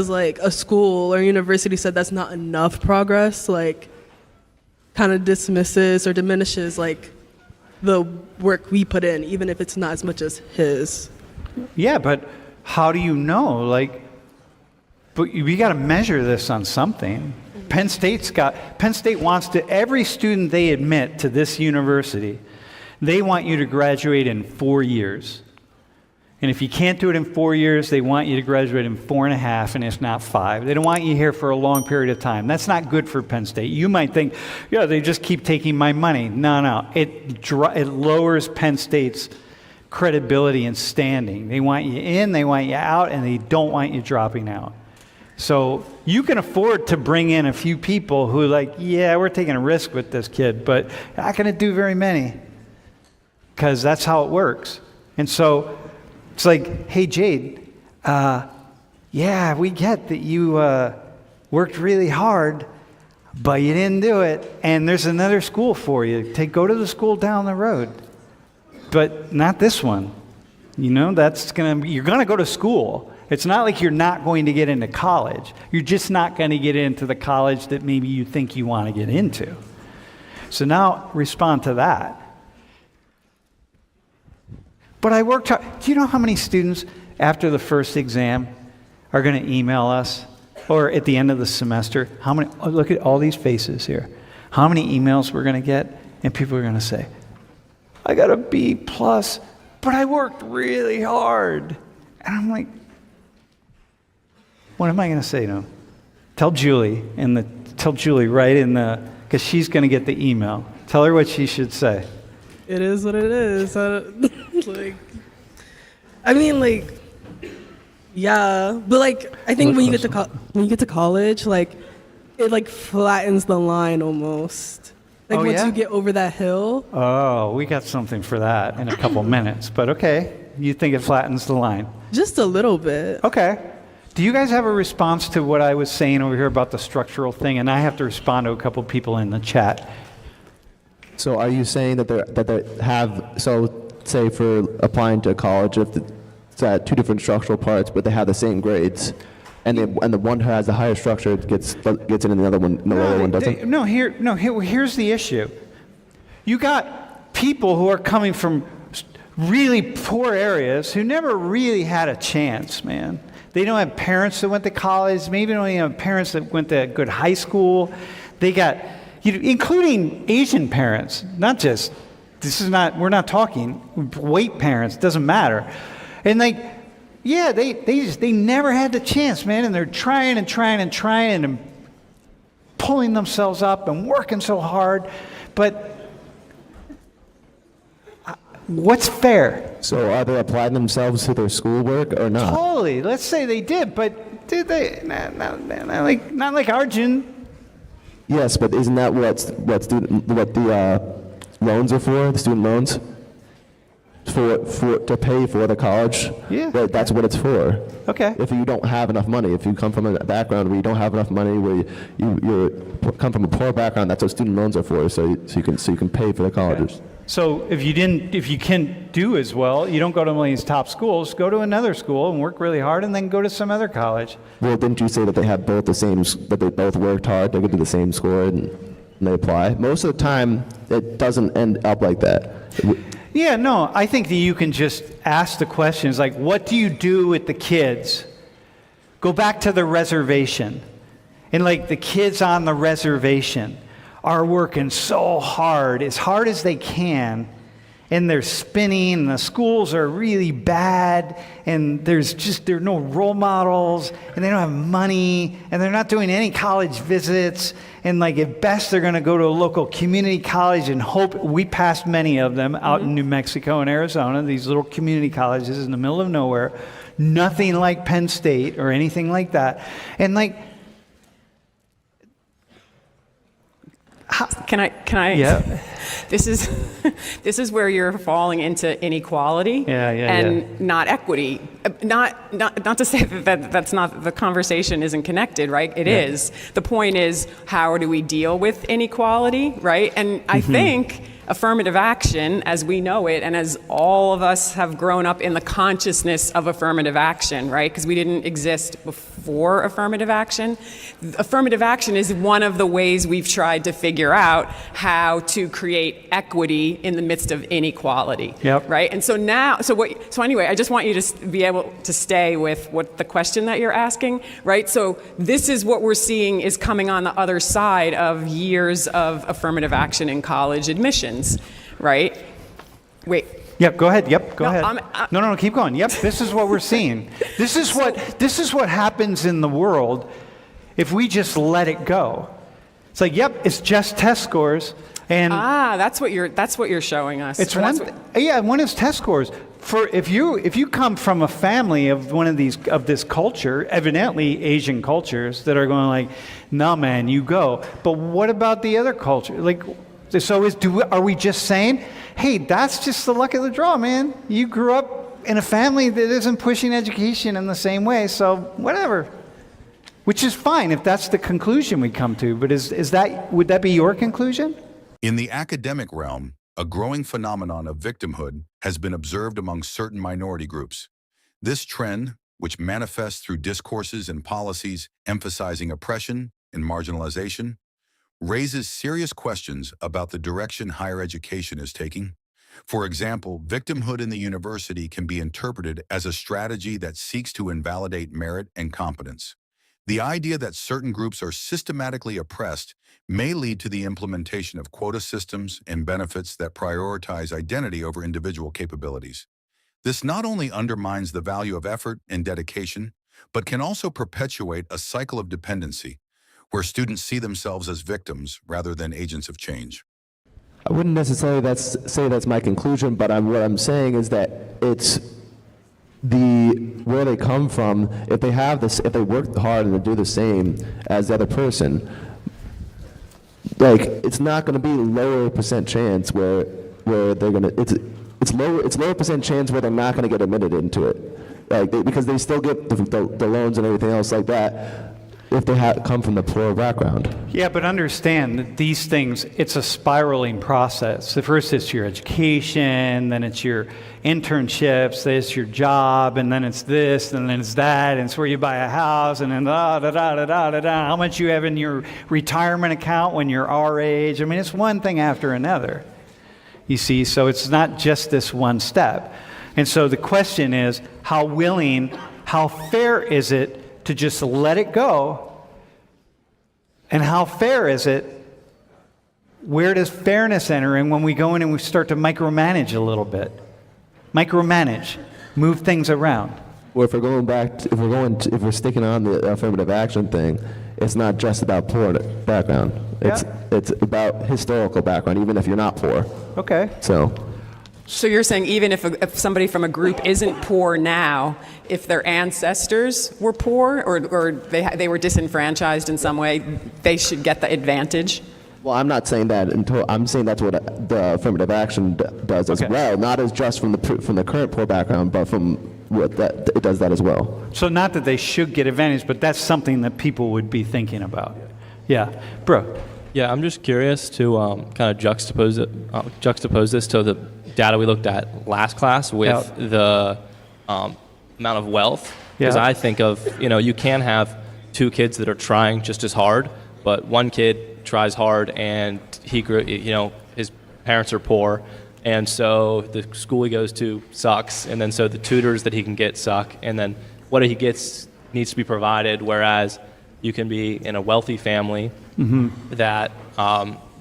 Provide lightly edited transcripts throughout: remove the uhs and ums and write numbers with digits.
like a school or university said that's not enough progress, like kind of dismisses or diminishes like the work we put in, even if it's not as much as his. Yeah, but how do you know? Like, but we got to measure this on something. Penn State wants to, every student they admit to this university, they want you to graduate in 4 years. And if you can't do it in 4 years, they want you to graduate in 4.5, and if not 5. They don't want you here for a long period of time. That's not good for Penn State. You might think, yeah, they just keep taking my money. No. It lowers Penn State's credibility and standing. They want you in, they want you out, and they don't want you dropping out. So you can afford to bring in a few people who like, yeah, we're taking a risk with this kid, but not going to do very many, because that's how it works. And so it's like, hey, Jade, yeah, we get that you worked really hard, but you didn't do it, and there's another school for you. Go to the school down the road, but not this one. You know, you're going to go to school. It's not like you're not going to get into college. You're just not going to get into the college that maybe you think you want to get into. So now respond to that. But I worked hard. Do you know how many students after the first exam are going to email us, or at the end of the semester? Look at all these faces here. How many emails we're going to get, and people are going to say, I got a B+, but I worked really hard. And I'm like, what am I going to say to them? Tell Julie right in because she's going to get the email. Tell her what she should say. It is what it is. Yeah, but like I think when you get to college, like it like flattens the line almost. Like once you get over that hill. Oh, we got something for that in a couple minutes. But okay, you think it flattens the line? Just a little bit. Okay. Do you guys have a response to what I was saying over here about the structural thing? And I have to respond to a couple people in the chat. So are you saying that they have, so say for applying to college, if it's at two different structural parts, but they have the same grades, and the one who has the higher structure gets in, and the other one, the other one doesn't? Here's the issue. You got people who are coming from really poor areas who never really had a chance, man. They don't have parents that went to college. Maybe they don't even have parents that went to a good high school. They got, including Asian parents, we're not talking white parents, doesn't matter. And they never had the chance, man, and they're trying and pulling themselves up and working so hard. But what's fair? So are they applying themselves to their schoolwork or not? Totally. Let's say they did, but did they? Not like Arjun. Yes, but isn't that what the loans are for? The student loans to pay for the college. Yeah. That's what it's for. Okay. If you don't have enough money, if you come from a background where you don't have enough money, where you come from a poor background, that's what student loans are for. So you can pay for the colleges. Okay. So if you can't do as well, you don't go to one of these top schools, go to another school and work really hard and then go to some other college. Well, didn't you say that they have both that they both worked hard, they could do the same score and they apply? Most of the time, it doesn't end up like that. Yeah, no, I think that you can just ask the questions like, what do you do with the kids? Go back to the reservation. And like the kids on the reservation are working so hard as they can, and they're spinning, and the schools are really bad, and there are no role models, and they don't have money, and they're not doing any college visits, and like at best they're going to go to a local community college and hope. We passed many of them out in New Mexico and Arizona, these little community colleges in the middle of nowhere, nothing like Penn State or anything like that, and like, Can I? Yeah. This is where you're falling into inequality and not equity. Not to say that's not, the conversation isn't connected, right? It is. The point is, how do we deal with inequality, right? And I think affirmative action, as we know it, and as all of us have grown up in the consciousness of affirmative action, right? Because we didn't exist before affirmative action. Affirmative action is one of the ways we've tried to figure out how to create equity in the midst of inequality, right? And so now, so anyway, I just want you to be able to stay with what the question that you're asking, right? So this is what we're seeing is coming on the other side of years of affirmative action in college admissions. Right? Wait. Yep, go ahead. Yep, go ahead. No, keep going. Yep, this is what we're seeing. This is what happens in the world if we just let it go. It's like, yep, it's just test scores, and that's what you're showing us. It's one is test scores. For if you come from a family of this culture, evidently Asian cultures that are going like, no man, you go. But what about the other culture? Like. So are we just saying, hey, that's just the luck of the draw, man. You grew up in a family that isn't pushing education in the same way, so whatever. Which is fine if that's the conclusion we come to, but would that be your conclusion? In the academic realm, a growing phenomenon of victimhood has been observed among certain minority groups. This trend, which manifests through discourses and policies emphasizing oppression and marginalization, raises serious questions about the direction higher education is taking. For example, victimhood in the university can be interpreted as a strategy that seeks to invalidate merit and competence. The idea that certain groups are systematically oppressed may lead to the implementation of quota systems and benefits that prioritize identity over individual capabilities. This not only undermines the value of effort and dedication, but can also perpetuate a cycle of dependency, where students see themselves as victims rather than agents of change. I wouldn't necessarily say that's my conclusion, but what I'm saying is that it's where they come from. If they work hard and they do the same as the other person, like it's not going to be lower percent chance where they're going to. It's lower percent chance where they're not going to get admitted into it, like because they still get the loans and everything else like that. If they come from the poor background. Yeah, but understand that these things, it's a spiraling process. First it's your education, then it's your internships, then it's your job, and then it's this, and then it's that, and it's where you buy a house, and then how much you have in your retirement account when you're our age. I mean, it's one thing after another. You see, so it's not just this one step. And so the question is, how fair is it to just let it go? And how fair is it? Where does fairness enter in when we go in and we start to micromanage a little bit? Move things around. Well, if we're sticking on the affirmative action thing, it's not just about poor background. It's about historical background, even if you're not poor. Okay. So you're saying even if somebody from a group isn't poor now, if their ancestors were poor or they were disenfranchised in some way, they should get the advantage? Well, I'm not saying that. I'm saying that's what the affirmative action does as well. Not as just from the current poor background, but from what it does that as well. So not that they should get advantage, but that's something that people would be thinking about. Yeah, bro. Yeah, I'm just curious to kind of juxtapose this to the data we looked at last class with the amount of wealth. Because I think of, you can have two kids that are trying just as hard, but one kid tries hard and he grew, his parents are poor, and so the school he goes to sucks, and then so the tutors that he can get suck, and then what he gets needs to be provided, whereas you can be in a wealthy family that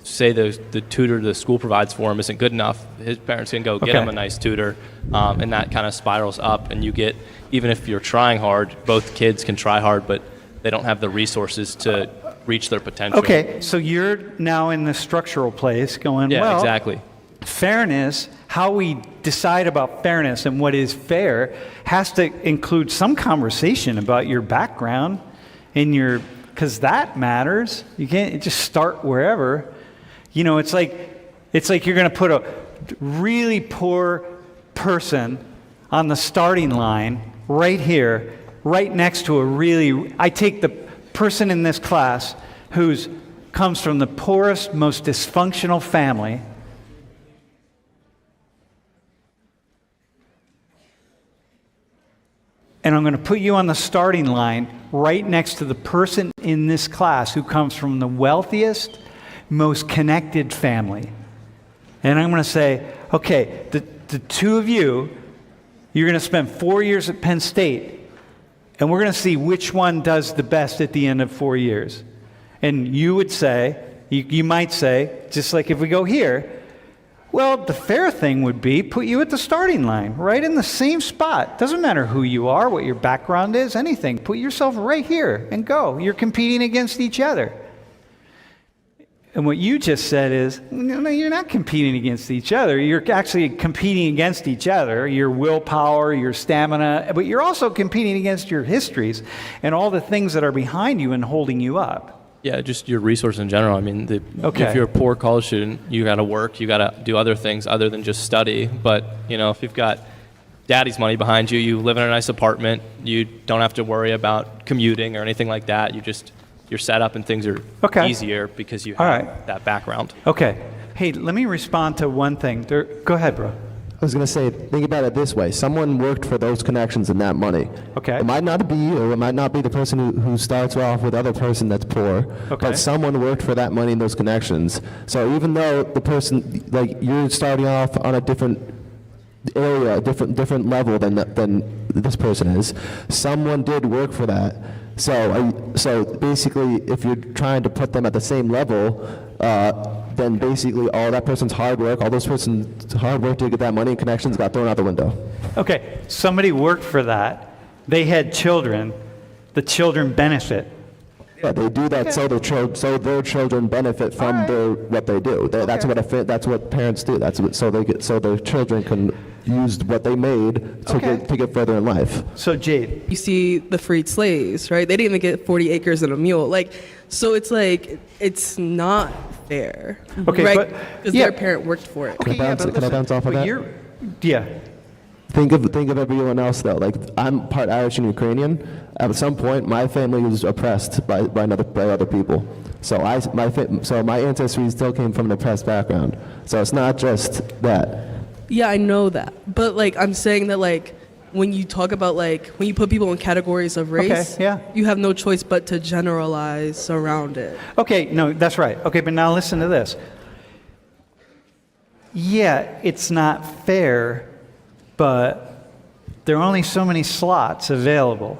say the tutor the school provides for him isn't good enough, his parents can go get him a nice tutor, and that kind of spirals up, and you get, even if you're trying hard, both kids can try hard, but they don't have the resources to reach their potential. Okay, so you're now in the structural place going, yeah, exactly. Fairness, how we decide about fairness and what is fair has to include some conversation about your background and because that matters. You can't just start wherever. It's like you're going to put a really poor person on the starting line right here, right next to I take the person in this class who's comes from the poorest, most dysfunctional family, and I'm going to put you on the starting line right next to the person in this class who comes from the wealthiest, most connected family. And I'm going to say, okay, the two of you, you're going to spend 4 years at Penn State, and we're going to see which one does the best at the end of 4 years. And you would say, you might say, just like if we go here, well, the fair thing would be put you at the starting line, right in the same spot. Doesn't matter who you are, what your background is, anything. Put yourself right here and go. You're competing against each other. And what you just said is, no, you're not competing against each other. You're actually competing against each other, your willpower, your stamina, but you're also competing against your histories and all the things that are behind you and holding you up. Yeah, just your resource in general. I mean, if you're a poor college student, you got to work, you got to do other things other than just study. But, if you've got daddy's money behind you, you live in a nice apartment, you don't have to worry about commuting or anything like that. You're set up and things are easier because you have that background. Okay. Hey, let me respond to one thing. Go ahead, bro. I was going to say, think about it this way. Someone worked for those connections and that money. Okay. It might not be you, or it might not be the person who starts off with the other person that's poor, but someone worked for that money and those connections. So even though the person, like, you're starting off on a different area, a different level than this person is, someone did work for that. So basically, if you're trying to put them at the same level, then basically all that person's hard work, all those person's hard work to get that money and connections got thrown out the window. Okay, somebody worked for that. They had children. The children benefit. Yeah, they do that so their children benefit from what they do. That's what parents do. So their children can use what they made to get further in life. So Jade, You see the freed slaves, right? They didn't even get 40 acres and a mule. So it's like, it's not fair. Okay, right? but Because their parent worked for it. Can I bounce off of that? Yeah. Think of everyone else though. Like, I'm part Irish and Ukrainian. At some point, my family was oppressed by other people. So my ancestry still came from an oppressed background. So it's not just that. Yeah, I know that. But I'm saying that when you talk about when you put people in categories of race, you have no choice but to generalize around it. Okay, no, that's right. Okay, but now listen to this. Yeah, it's not fair, but there are only so many slots available.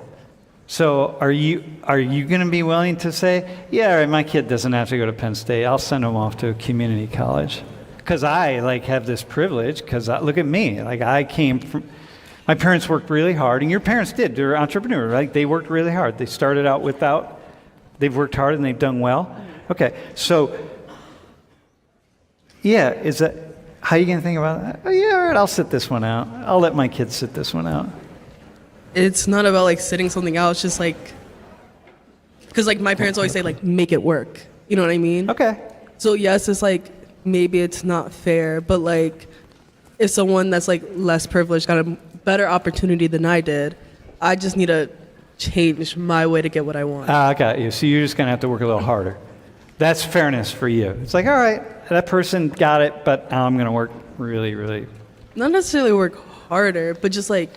So are you going to be willing to say, yeah, all right, my kid doesn't have to go to Penn State. I'll send him off to a community college. Because I have this privilege, because look at me. I came from, my parents worked really hard, and your parents did. They're entrepreneurs, right? They worked really hard. They started out they've worked hard and they've done well. Okay, so, yeah, is that, how are you going to think about that? Oh, yeah, all right, I'll sit this one out. I'll let my kids sit this one out. It's not about sitting something out. It's just because my parents always say make it work. You know what I mean? Okay. So yes, it's maybe it's not fair, but if someone that's less privileged got a better opportunity than I did, I just need to change my way to get what I want. I got you. So you're just going to have to work a little harder. That's fairness for you. It's all right, that person got it, but now I'm going to work really, really. Not necessarily work harder, but just that's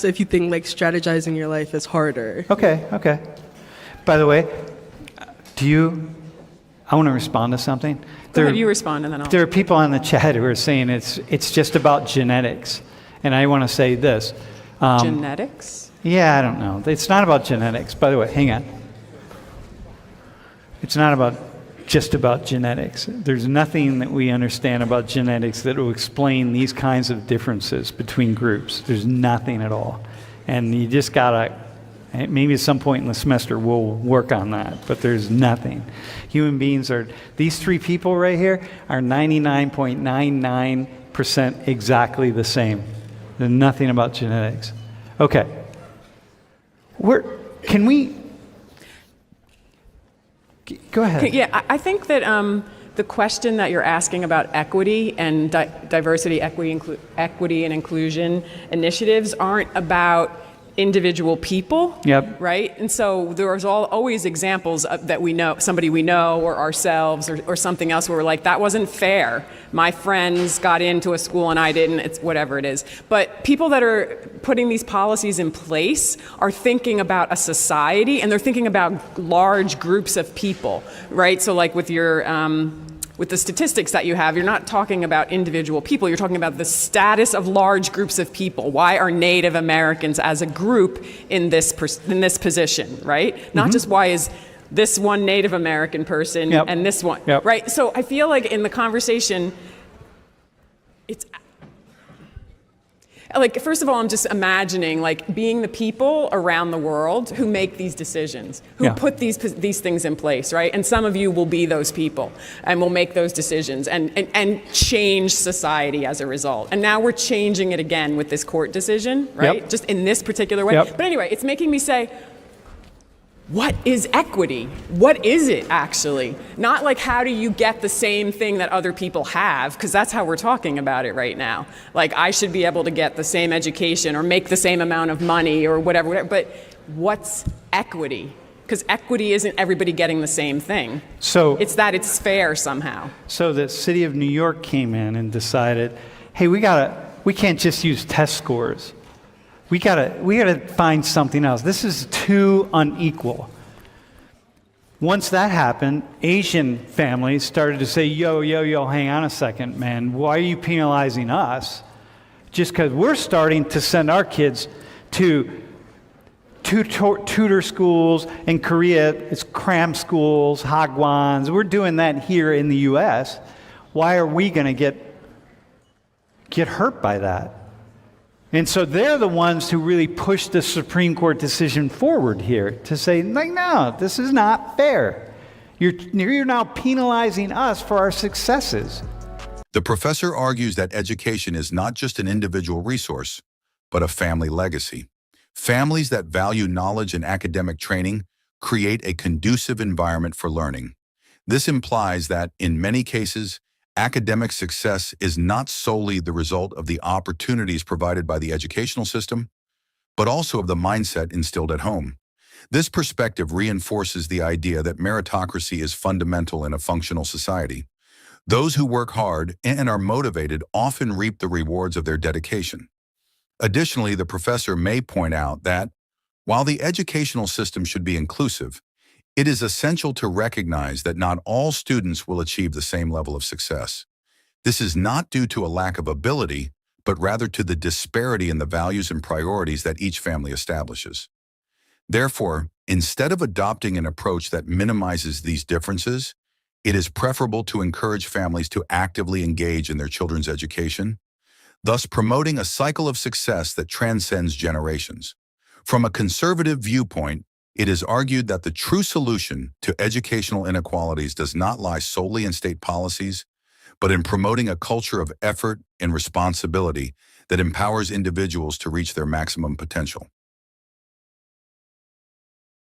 if you think strategizing your life is harder. Okay. By the way, I want to respond to something. Go ahead, you respond, and then I'll. There are people on the chat who are saying it's just about genetics. And I want to say this. Genetics? Yeah, I don't know. It's not about genetics. By the way, hang on. It's not just about genetics. There's nothing that we understand about genetics that will explain these kinds of differences between groups. There's nothing at all. And you just gotta, maybe at some point in the semester we'll work on that, but there's nothing. Human beings these three people right here are 99.99% exactly the same. There's nothing about genetics. Okay. Can we... Go ahead. Yeah, I think that the question that you're asking about equity and diversity, equity and inclusion initiatives aren't about individual people, Yep. right? And so there's always examples that we know, somebody we know or ourselves or something else where we're like, that wasn't fair. My friends got into a school and I didn't, it's whatever it is. But people that are putting these policies in place are thinking about a society and they're thinking about large groups of people, right? So like with your, with the statistics that you have, you're not talking about individual people, you're talking about the status of large groups of people. Why are Native Americans as a group in this position, right? Not just why is this one Native American person and this one, right? So I feel like in the conversation, it's like, first of all, I'm just imagining like being the people around the world who make these decisions, who put these things in place, right? And some of you will be those people and will make those decisions and change society as a result. And now we're changing it again with this court decision, right? Just in this particular way. But anyway, it's making me say, what is equity? What is it actually? Not like how do you get the same thing that other people have, because that's how we're talking about it right now. Like I should be able to get the same education or make the same amount of money or whatever. But what's equity? Because equity isn't everybody getting the same thing. So it's that it's fair somehow. So the city of New York came in and decided, hey, we can't just use test scores. We gotta find something else. This is too unequal. Once that happened, Asian families started to say, yo, hang on a second, man. Why are you penalizing us? Just because we're starting to send our kids to tutor schools. In Korea, it's cram schools, hagwons. We're doing that here in the U.S. Why are we going to get hurt by that? And so they're the ones who really pushed the Supreme Court decision forward here to say, like, no, this is not fair. You're now penalizing us for our successes. The professor argues that education is not just an individual resource, but a family legacy. Families that value knowledge and academic training create a conducive environment for learning. This implies that, in many cases, academic success is not solely the result of the opportunities provided by the educational system, but also of the mindset instilled at home. This perspective reinforces the idea that meritocracy is fundamental in a functional society. Those who work hard and are motivated often reap the rewards of their dedication. Additionally, the professor may point out that, while the educational system should be inclusive, it is essential to recognize that not all students will achieve the same level of success. This is not due to a lack of ability, but rather to the disparity in the values and priorities that each family establishes. Therefore, instead of adopting an approach that minimizes these differences, it is preferable to encourage families to actively engage in their children's education, thus promoting a cycle of success that transcends generations. From a conservative viewpoint, it is argued that the true solution to educational inequalities does not lie solely in state policies, but in promoting a culture of effort and responsibility that empowers individuals to reach their maximum potential.